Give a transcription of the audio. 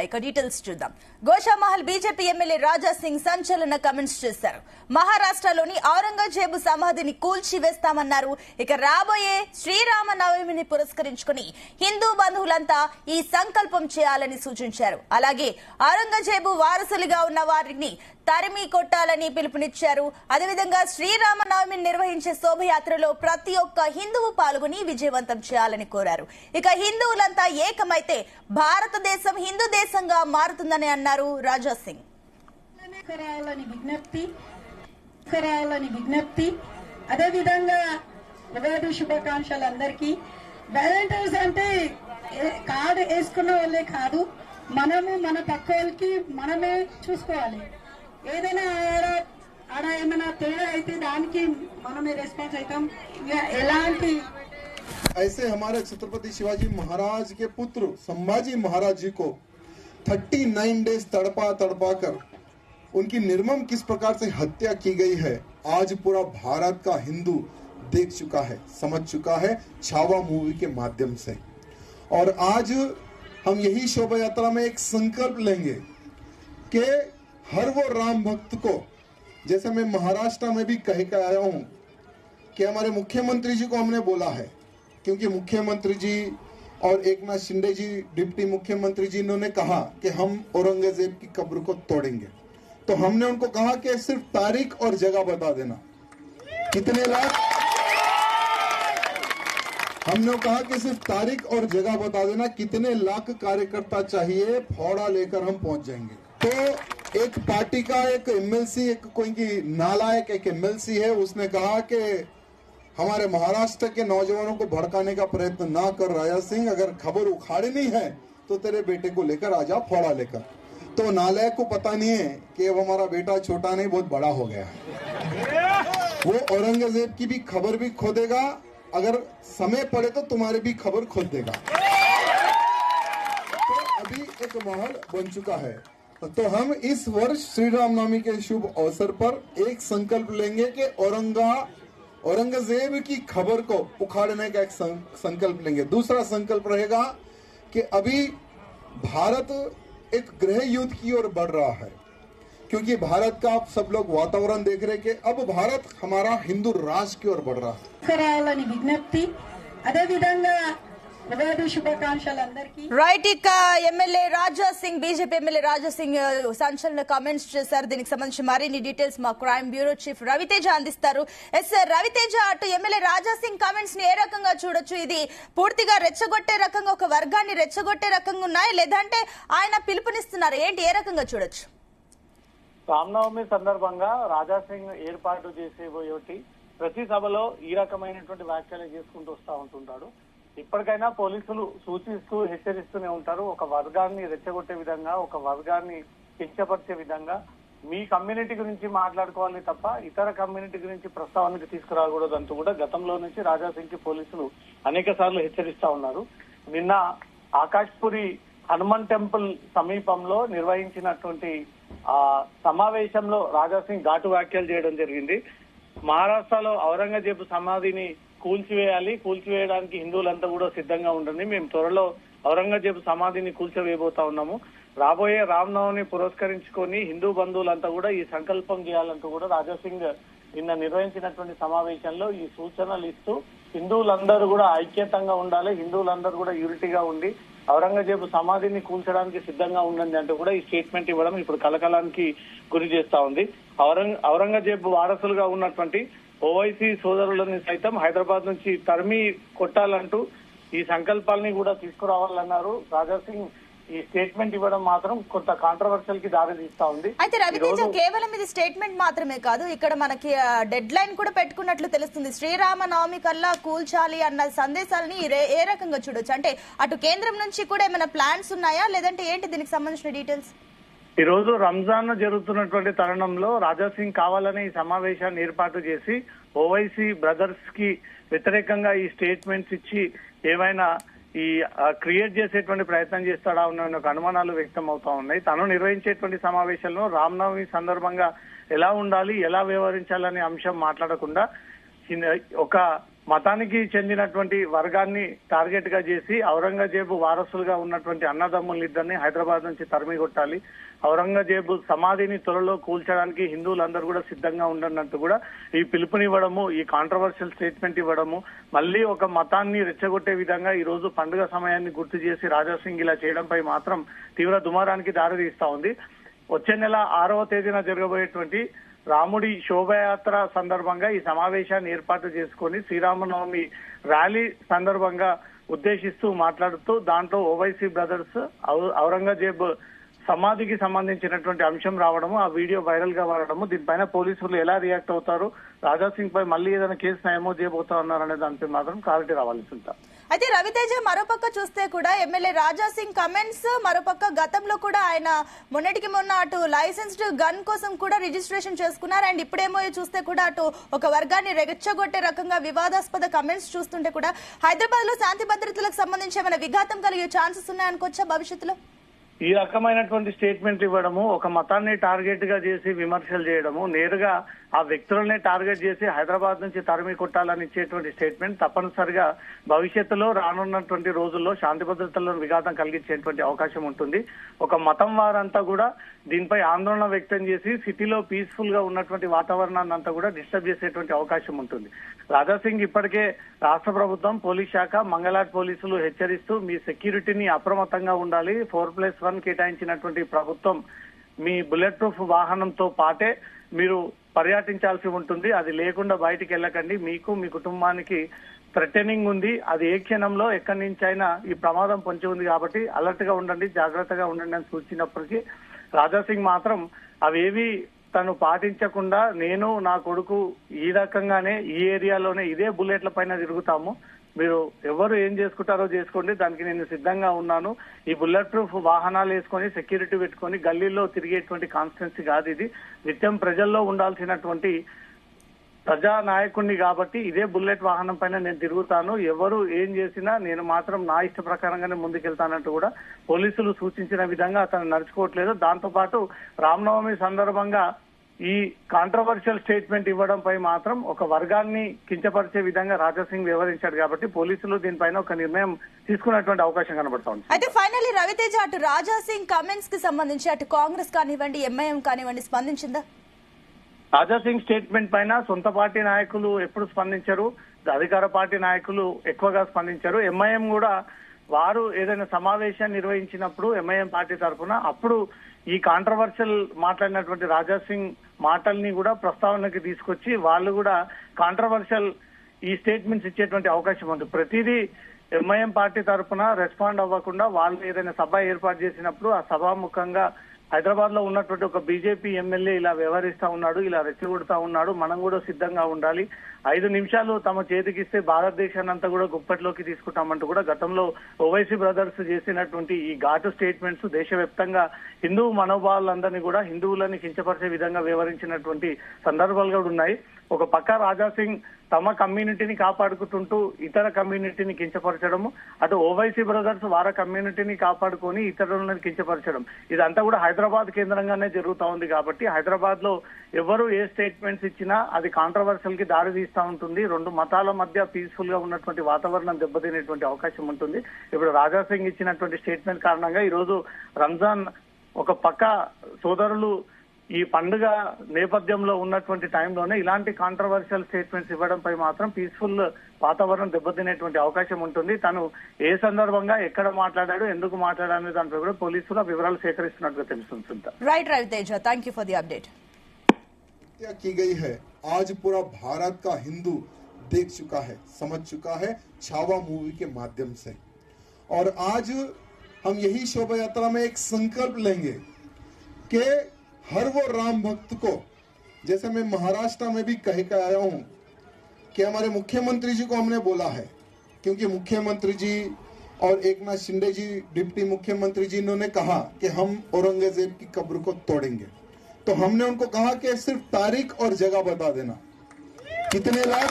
ఉన్నాయి. ఇక డీటెయిల్స్ చూద్దాం. గోషామహల్ బీజేపీ ఎమ్మెల్యే రాజా సింగ్ సంచలన కమెంట్స్ చేశారు. మహారాష్ట్రలోని ఔరంగజేబు సమాధిని కూల్చివేస్తామన్నారు. ఇక రాబోయే శ్రీరామ నవమిని పురస్కరించుకుని హిందూ బంధువులంతా ఈ సంకల్పం చేయాలని సూచించారు. అలాగే ఔరంగజేబు వారసులుగా ఉన్న వారిని తరిమి కొట్టాలని పిలుపునిచ్చారు. అదేవిధంగా శ్రీరామ నవమిని నిర్వహించే శోభయాత్రలో ప్రతి ఒక్క హిందువు పాల్గొని విజయవంతం చేయాలని కోరారు. ఇక హిందువులంతా ఏకమైతే భారతదేశం హిందూ దేశంగా మారుతుందని అన్నారు రాజా సింగ్. విజ్ఞప్తి అదేవిధంగా ఉగాది శుభాకాంక్షలు అందరికీ. వాలంటీర్స్ అంటే కార్డు వేసుకున్న వాళ్ళే కాదు, మనము మన పక్క వాళ్ళకి మనమే చూసుకోవాలి. ఏదైనా ఆడ ఏమైనా తేడా అయితే దానికి మనమే రెస్పాన్స్ అవుతాం. ఎలాంటి ऐसे हमारे छत्रपति शिवाजी महाराज के पुत्र संभाजी महाराज जी को 39 डेज तड़पा कर उनकी निर्मम किस प्रकार से हत्या की गई है, आज पूरा भारत का हिंदू देख चुका है, समझ चुका है छावा मूवी के माध्यम से। और आज हम यही शोभा यात्रा में एक संकल्प लेंगे कि हर वो राम भक्त को, जैसे मैं महाराष्ट्र में भी कह के आया हूं कि हमारे मुख्यमंत्री जी को हमने बोला है, क्योंकि मुख्यमंत्री जी और एकनाथ शिंदे जी डिप्टी मुख्यमंत्री जी इन्होंने कहा कि हम औरंगजेब की कब्र को तोड़ेंगे, तो हमने उनको कहा कि सिर्फ तारीख और जगह बता देना कितने लाख। हमने कहा कि सिर्फ तारीख और जगह बता देना कितने लाख कार्यकर्ता चाहिए, फौड़ा लेकर हम पहुंच जाएंगे। तो एक पार्टी का एक एमएलसी, एक कोई की नालायक एक एमएलसी है, उसने कहा कि हमारे महाराष्ट्र के नौजवानों को भड़काने का प्रयत्न ना कर राजा सिंह, अगर खबर उखाड़नी है तो तेरे बेटे को लेकर आजा फौड़ा लेकर। तो नालायक को पता नहीं है कि अब हमारा बेटा छोटा नहीं बहुत बड़ा हो गया है। वो औरंगजेब की भी खबर भी खोदेगा, अगर समय पड़े तो तुम्हारी भी खबर खोद देगा। तो अभी एक माहौल बन चुका है। तो हम इस वर्ष श्री रामनवमी के शुभ अवसर पर एक संकल्प लेंगे कि औरंगजेब की खबर को उखाड़ने का एक संकल्प लेंगे। दूसरा संकल्प रहेगा कि अभी भारत एक गृह युद्ध की ओर बढ़ रहा है, क्योंकि भारत का आप सब लोग वातावरण देख रहे कि अब भारत हमारा हिंदू राष्ट्र की ओर बढ़ रहा है। విజ్ఞప్తి అదేవిధంగా ఉగాది శుభాకాంక్షలు అందరికీ. రైట్, ఇక MLA Raja Singh, BJP MLA Raja Singh సంచలన కామెంట్స్ చేశారు. దీనికి సంబంధించి మరిన్ని డీటెయిల్స్ మా క్రైమ్ బ్యూరో చీఫ్ రవితేజ అందిస్తారు. ఎస్ సార్, రవితేజ, అటు ఎమ్మెల్యే రాజా సింగ్ కామెంట్స్ ని ఏ రకంగా చూడొచ్చు? ఇది పూర్తిగా రెచ్చగొట్టే రకంగా, ఒక వర్గాన్ని రెచ్చగొట్టే రకంగా ఉన్నాయా, లేదంటే ఆయన పిలుపునిస్తున్నారు ఏంటి, ఏ రకంగా చూడొచ్చు? రామనవమి సందర్భంగా రాజా సింగ్ ఏర్పాటు చేసేబోయేటి ప్రతి సభలో ఈ రకమైనటువంటి వ్యాఖ్యలు చేసుకుంటూ వస్తూ ఉంటుంటాడు. ఇప్పటికైనా పోలీసులు సూచిస్తూ హెచ్చరిస్తూనే ఉంటారు. ఒక వర్గాన్ని రెచ్చగొట్టే విధంగా, ఒక వర్గాన్ని కించపరిచే విధంగా మీ కమ్యూనిటీ గురించి మాట్లాడుకోవాలి తప్ప ఇతర కమ్యూనిటీ గురించి ప్రస్తావనకి తీసుకురాకూడదు అంటూ కూడా గతంలో నుంచి రాజా సింగ్ కి పోలీసులు అనేక సార్లు హెచ్చరిస్తా ఉన్నారు. నిన్న ఆకాష్పురి హనుమాన్ టెంపుల్ సమీపంలో నిర్వహించినటువంటి సమావేశంలో రాజా సింగ్ ఘాటు వ్యాఖ్యలు చేయడం జరిగింది. మహారాష్ట్రలో ఔరంగజేబు సమాధిని కూల్చివేయడానికి హిందువులంతా కూడా సిద్ధంగా ఉండండి, మేము త్వరలో ఔరంగజేబు సమాధిని కూల్చివేయబోతా ఉన్నాము, రాబోయే రామనవమిని పురస్కరించుకొని హిందూ బంధువులంతా కూడా ఈ సంకల్పం చేయాలంటూ కూడా రాజా సింగ్ నిన్న నిర్వహించినటువంటి సమావేశంలో ఈ సూచనలు ఇస్తూ హిందువులందరూ కూడా ఐక్యతంగా ఉండాలి, హిందువులందరూ కూడా యూనిటీగా ఉండి ఔరంగజేబు సమాధిని కూల్చడానికి సిద్ధంగా ఉండండి అంటూ కూడా ఈ స్టేట్మెంట్ ఇవ్వడం ఇప్పుడు కలకలానికి గురి చేస్తా ఉంది. ఔరంగజేబు వారసులుగా ఉన్నటువంటి ఓవైసీ సోదరులని సైతం హైదరాబాద్ నుంచి తరిమి కొట్టాలంటూ ఈ సంకల్పాలని కూడా తీసుకురావాలన్నారు. రాజా సింగ్ ఈ స్టేట్మెంట్ ఇవ్వడం మాత్రం కొంత కాంట్రవర్షియల్ కి దారి తీస్తా ఉంది. అయితే రవితేజ, కేవలం ఇది స్టేట్మెంట్ మాత్రమే కాదు, ఇక్కడ మనకి డెడ్ లైన్ కూడా పెట్టుకున్నట్లు తెలుస్తుంది. శ్రీరామ నవమి కల్లా కూల్చాలి అన్న సందేశాలని ఏ రకంగా చూడొచ్చు? అంటే అటు కేంద్రం నుంచి కూడా ఏమైనా ప్లాన్స్ ఉన్నాయా, లేదంటే ఏంటి దీనికి సంబంధించిన డీటెయిల్స్? ఈ రోజు రంజాన్ జరుగుతున్నటువంటి తరుణంలో రాజా సింగ్ కావాలని ఈ సమావేశాన్ని ఏర్పాటు చేసి ఓవైసీ బ్రదర్స్ కి వ్యతిరేకంగా ఈ స్టేట్మెంట్స్ ఇచ్చి ఏమైనా ఈ క్రియేట్ చేసేటువంటి ప్రయత్నం చేస్తాడా ఉన్న అనుమానాలు వ్యక్తం అవుతా ఉన్నాయి. తను నిర్వహించేటువంటి సమావేశంలో రామనవమి సందర్భంగా ఎలా ఉండాలి, ఎలా వ్యవహరించాలనే అంశం మాట్లాడకుండా ఒక మతానికి చెందినటువంటి వర్గాన్ని టార్గెట్ గా చేసి ఔరంగజేబు వారసులుగా ఉన్నటువంటి అన్నదమ్ములిద్దరిని హైదరాబాద్ నుంచి తరిమి కొట్టాలి, ఔరంగజేబు సమాధిని త్వరలో కూల్చడానికి హిందువులందరూ కూడా సిద్ధంగా ఉండన్నట్టు కూడా ఈ పిలుపునివ్వడము, ఈ కాంట్రవర్షియల్ స్టేట్మెంట్ ఇవ్వడము, మళ్ళీ ఒక మతాన్ని రెచ్చగొట్టే విధంగా ఈ రోజు పండుగ సమయాన్ని గుర్తు చేసి రాజాసింగ్ ఇలా చేయడంపై మాత్రం తీవ్ర దుమారానికి దారితీస్తా ఉంది. వచ్చే నెల 6వ తేదీన జరగబోయేటువంటి రాముడి శోభయాత్ర సందర్భంగా ఈ సమావేశాన్ని ఏర్పాటు చేసుకొని శ్రీరామనవమి ర్యాలీ సందర్భంగా ఉద్దేశిస్తూ మాట్లాడుతూ దాంట్లో ఓవైసీ బ్రదర్స్ ఔరంగజేబ్ సమాధికి సంబంధించినటువంటి అంశం రావడము, ఆ వీడియో వైరల్ గా వాడడము, దీనిపైన పోలీసులు ఎలా రియాక్ట్ అవుతారు, రాజాసింగ్ పై మళ్ళీ ఏదైనా కేసు నమోదు చేయబోతా ఉన్నారనే దానిపై మాత్రం క్లారిటీ రావాల్సి ఉంటారు. అయితే రవితేజ మరోపక్క చూస్తే కూడా ఎమ్మెల్యే రాజాసింగ్ కమెంట్స్, మరోపక్క గతంలో కూడా ఆయన మొన్నటికి మొన్న అటు లైసెన్స్డ్ గన్ కోసం కూడా రిజిస్ట్రేషన్ చేసుకున్నారు. అండ్ ఇప్పుడేమో చూస్తే కూడా అటు ఒక వర్గాన్ని రెచ్చగొట్టే రకంగా వివాదాస్పద కమెంట్స్ చూస్తుంటే కూడా హైదరాబాద్ లో శాంతి భద్రతలకు సంబంధించి ఏమైనా విఘాతం కలిగే ఛాన్సెస్ ఉన్నాయనుకోవచ్చా భవిష్యత్తులో? ఈ రకమైనటువంటి స్టేట్మెంట్ ఇవ్వడము, ఒక మతాన్ని టార్గెట్ గా చేసి విమర్శలు చేయడము, నేరుగా ఆ వ్యక్తులనే టార్గెట్ చేసి హైదరాబాద్ నుంచి తరిమి కొట్టాలని ఇచ్చేటువంటి స్టేట్మెంట్ తప్పనిసరిగా భవిష్యత్తులో రానున్నటువంటి రోజుల్లో శాంతి భద్రతల్లో విఘాతం కలిగించేటువంటి అవకాశం ఉంటుంది. ఒక మతం వారంతా కూడా దీనిపై ఆందోళన వ్యక్తం చేసి సిటీలో పీస్ఫుల్ గా ఉన్నటువంటి వాతావరణాన్ని అంతా కూడా డిస్టర్బ్ చేసేటువంటి అవకాశం ఉంటుంది. రాజాసింగ్ ఇప్పటికే రాష్ట్ర ప్రభుత్వం, పోలీస్ శాఖ, మంగళాట్ పోలీసులు హెచ్చరిస్తూ మీ సెక్యూరిటీని అప్రమత్తంగా ఉండాలి, 4+1 కేటాయించినటువంటి ప్రభుత్వం మీ బుల్లెట్ ప్రూఫ్ వాహనంతో పాటే మీరు పర్యటించాల్సి ఉంటుంది, అది లేకుండా బయటికి వెళ్ళకండి, మీకు మీ కుటుంబానికి థ్రెటనింగ్ ఉంది, అది ఏ క్షణంలో ఎక్కడి నుంచి అయినా ఈ ప్రమాదం పొంచి ఉంది కాబట్టి అలర్ట్ గా ఉండండి, జాగ్రత్తగా ఉండండి అని సూచించినప్పటికీ రాజాసింగ్ మాత్రం అవేవి తను పాటించకుండా నేను నా కొడుకు ఈ రకంగానే ఈ ఏరియాలోనే ఇదే బుల్లెట్ల పైన తిరుగుతాము, మీరు ఎవరు ఏం చేసుకుంటారో చేసుకోండి, దానికి నేను సిద్ధంగా ఉన్నాను, ఈ బుల్లెట్ ప్రూఫ్ వాహనాలు వేసుకొని సెక్యూరిటీ పెట్టుకొని గల్లీల్లో తిరిగేటువంటి కాన్స్టిట్యున్సీ కాదు ఇది, నిత్యం ప్రజల్లో ఉండాల్సినటువంటి ప్రజా నాయకుడిని కాబట్టి ఇదే బుల్లెట్ వాహనం పైన నేను తిరుగుతాను, ఎవరు ఏం చేసినా నేను మాత్రం నా ఇష్ట ప్రకారంగానే ముందుకెళ్తానంటూ కూడా పోలీసులు సూచించిన విధంగా అతను నడుచుకోవట్లేదు. దాంతో పాటు రామనవమి సందర్భంగా ఈ కాంట్రవర్షియల్ స్టేట్మెంట్ ఇవ్వడంపై మాత్రం ఒక వర్గాన్ని కించపరిచే విధంగా రాజాసింగ్ వ్యవహరించాడు కాబట్టి పోలీసులు దీనిపైన ఒక నిర్ణయం తీసుకున్నటువంటి అవకాశం కనబడుతోంది. అయితే ఫైనల్లీ రవితేజ అటు రాజాసింగ్ కమెంట్స్ కి సంబంధించి అటు కాంగ్రెస్ కానివ్వండి, ఎంఐఎం కానివ్వండి స్పందించిందా? రాజాసింగ్ స్టేట్మెంట్ పైన సొంత పార్టీ నాయకులు ఎప్పుడు స్పందించారు, అధికార పార్టీ నాయకులు ఎక్కువగా స్పందించారు. ఎంఐఎం కూడా వారు ఏదైనా సమావేశాన్ని నిర్వహించినప్పుడు ఎంఐఎం పార్టీ తరఫున అప్పుడు ఈ కాంట్రవర్షియల్ మాట్లాడినటువంటి రాజాసింగ్ మాటల్ని కూడా ప్రస్తావనకి తీసుకొచ్చి వాళ్ళు కూడా కాంట్రవర్షియల్ ఈ స్టేట్మెంట్స్ ఇచ్చేటువంటి అవకాశం ఉంది. ప్రతిదీ ఎంఐఎం పార్టీ తరఫున రెస్పాండ్ అవ్వకుండా వాళ్ళు ఏదైనా సభ ఏర్పాటు చేసినప్పుడు ఆ సభాముఖంగా హైదరాబాద్ లో ఉన్నటువంటి ఒక బీజేపీ ఎమ్మెల్యే ఇలా వ్యవహరిస్తా ఉన్నాడు, ఇలా రెచ్చగొడతా ఉన్నాడు, మనం కూడా సిద్ధంగా ఉండాలి, 5 నిమిషాలు తమ చేతికిస్తే భారతదేశాన్ని అంతా కూడా గుప్పట్లోకి తీసుకుంటామంటూ కూడా గతంలో ఓవైసీ బ్రదర్స్ చేసినటువంటి ఈ ఘాటు స్టేట్మెంట్స్ దేశవ్యాప్తంగా హిందూ మనోభావాలందరినీ కూడా హిందువులని కించపరిచే విధంగా వ్యవహరించినటువంటి సందర్భాలు కూడా ఉన్నాయి. ఒక పక్క రాజాసింగ్ తమ కమ్యూనిటీని కాపాడుకుంటూ ఇతర కమ్యూనిటీని కించపరచడము, అటు ఓవైసీ బ్రదర్స్ వారి కమ్యూనిటీని కాపాడుకొని ఇతరులను కించపరచడం, ఇదంతా కూడా హైదరాబాద్ కేంద్రంగానే జరుగుతా ఉంది కాబట్టి హైదరాబాద్ లో ఎవరు ఏ స్టేట్మెంట్స్ ఇచ్చినా అది కాంట్రవర్షియల్ కి దారి తీస్తా ఉంటుంది, 2 మతాల మధ్య పీస్ఫుల్ గా ఉన్నటువంటి వాతావరణం దెబ్బతినేటువంటి అవకాశం ఉంటుంది. ఇప్పుడు రాజాసింగ్ ఇచ్చినటువంటి స్టేట్మెంట్ కారణంగా ఈ రోజు రంజాన్ ఒక పక్క సోదరులు ఈ పండుగ నేపథ్యంలో ఉన్నటువంటి టైంలోనే ఇలాంటి కాంట్రవర్షియల్ స్టేట్మెంట్స్ ఇవ్వడంపై మాత్రం పీస్ఫుల్ వాతావరణం దెబ్బతినేటువంటి అవకాశం ఉంటుంది. తను ఏ సందర్భంగా ఎక్కడ మాట్లాడాడు, ఎందుకు మాట్లాడాడు దానిపై కూడా పోలీసులు వివరాలు సేకరిస్తున్నట్టుగా తెలుస్తుంది. Right Ravi Teja, thank you for the update. की गई है आज पूरा भारत का हिंदू देख चुका है, समझ चुका है छावा मूवी के माध्यम से, और आज हम यही शोभा यात्रा में एक संकल्प लेंगे कि हर वो राम भक्त को, जैसे मैं महाराष्ट्र में भी कह के आया हूं कि हमारे मुख्यमंत्री जी को हमने बोला है, क्योंकि मुख्यमंत्री जी और एकनाथ शिंदे जी डिप्टी मुख्यमंत्री जी इन्होंने कहा कि हम औरंगजेब की कब्र को तोड़ेंगे, तो हमने उनको कहा कि सिर्फ तारीख और जगह बता देना, कितने लाख